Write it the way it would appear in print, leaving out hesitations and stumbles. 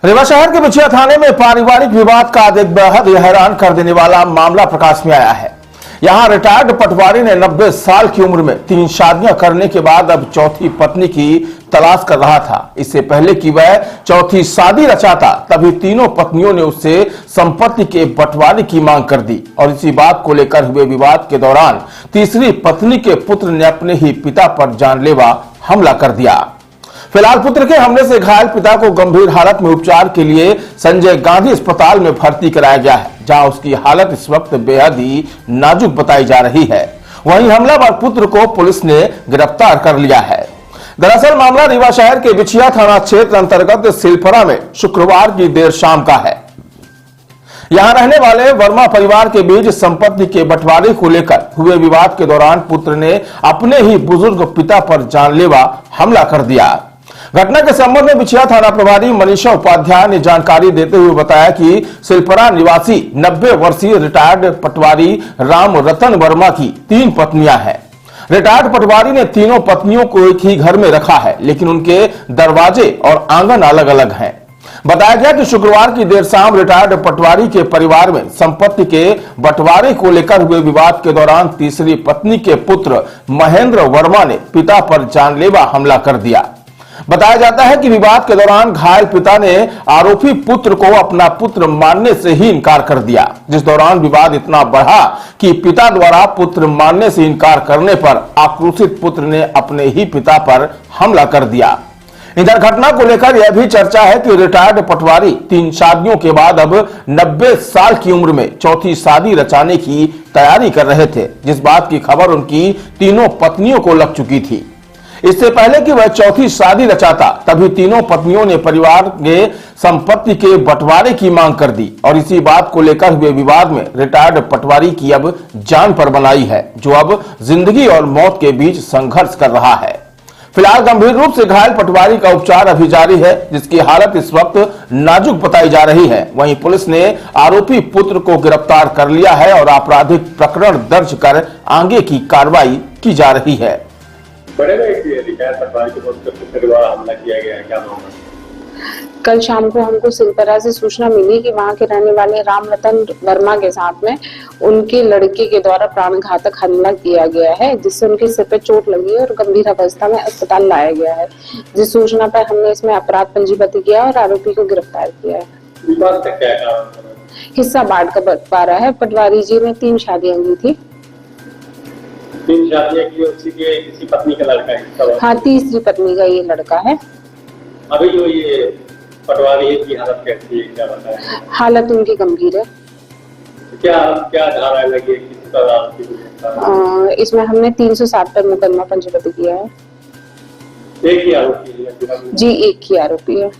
रीवा शहर के बिछिया थाने में पारिवारिक विवाद का एक बेहद हैरान कर देने वाला मामला प्रकाश में आया है। यहां रिटायर्ड पटवारी ने 90 साल की उम्र में 3 शादियां करने के बाद अब चौथी पत्नी की तलाश कर रहा था। इससे पहले कि वह चौथी शादी रचाता तभी तीनों पत्नियों ने उससे संपत्ति के बंटवारे की मांग कर दी और इसी बात को लेकर हुए विवाद के दौरान तीसरी पत्नी के पुत्र ने अपने ही पिता पर जानलेवा हमला कर दिया। फिलहाल पुत्र के हमले से घायल पिता को गंभीर हालत में उपचार के लिए संजय गांधी अस्पताल में भर्ती कराया गया है, जहां उसकी हालत इस वक्त बेहद ही नाजुक बताई जा रही है। वहीं हमलावर पुत्र को पुलिस ने गिरफ्तार कर लिया है। दरअसल मामला रीवा शहर के बिछिया थाना क्षेत्र अंतर्गत सिलफरा में शुक्रवार की देर शाम का है। यहां रहने वाले वर्मा परिवार के बीच संपत्ति के बंटवारे को लेकर हुए विवाद के दौरान पुत्र ने अपने ही बुजुर्ग पिता पर जानलेवा हमला कर दिया। घटना के संबंध में बिछिया थाना प्रभारी मनीषा उपाध्याय ने जानकारी देते हुए बताया कि सिलपरा निवासी 90 वर्षीय रिटायर्ड पटवारी राम रतन वर्मा की 3 पत्नियां हैं। रिटायर्ड पटवारी ने तीनों पत्नियों को एक ही घर में रखा है, लेकिन उनके दरवाजे और आंगन अलग अलग हैं। बताया गया कि शुक्रवार की देर शाम रिटायर्ड पटवारी के परिवार में संपत्ति के बंटवारे को लेकर हुए विवाद के दौरान तीसरी पत्नी के पुत्र महेंद्र वर्मा ने पिता पर जानलेवा हमला कर दिया। बताया जाता है कि विवाद के दौरान घायल पिता ने आरोपी पुत्र को अपना पुत्र मानने से ही इनकार कर दिया, जिस दौरान विवाद इतना बढ़ा कि पिता द्वारा पुत्र मानने से इनकार करने पर आक्रोशित पुत्र ने अपने ही पिता पर हमला कर दिया। इधर घटना को लेकर यह भी चर्चा है कि रिटायर्ड पटवारी 3 शादियों के बाद अब 90 साल की उम्र में चौथी शादी रचाने की तैयारी कर रहे थे, जिस बात की खबर उनकी तीनों पत्नियों को लग चुकी थी। इससे पहले कि वह चौथी शादी रचाता तभी तीनों पत्नियों ने परिवार के संपत्ति के बंटवारे की मांग कर दी और इसी बात को लेकर हुए विवाद में रिटायर्ड पटवारी की अब जान पर बनाई है, जो अब जिंदगी और मौत के बीच संघर्ष कर रहा है। फिलहाल गंभीर रूप से घायल पटवारी का उपचार अभी जारी है, जिसकी हालत इस वक्त नाजुक बताई जा रही है। वहीं पुलिस ने आरोपी पुत्र को गिरफ्तार कर लिया है और आपराधिक प्रकरण दर्ज कर आगे की कार्रवाई की जा रही है। हमला किया गया है, क्या मामला? कल शाम को हमको सिलपरा से सूचना मिली कि वहां के रहने वाले राम रतन वर्मा के साथ में उनके लड़के के द्वारा प्राणघातक हमला किया गया है, जिससे उनके सिर पे चोट लगी है और गंभीर अवस्था में अस्पताल लाया गया है। जिस सूचना पर हमने इसमें अपराध पंजीबद्ध किया और आरोपी को गिरफ्तार किया है। हिस्सा बांट का बंटवारा है। पटवारी जी ने 3 शादियां की थी। 3 शादियां की, उसी के किसी पत्नी का लड़का है? हाँ, तीसरी पत्नी का ये लड़का है। अभी जो ये पटवारी की हालत कैसी है, क्या बताया? हालत उनकी गंभीर है। क्या धारा लगी, किस तरह? इसमें हमने 307 पर मुकदमा पंजीबद्ध किया है। एक ही आरोपी है? जी, एक ही आरोपी है।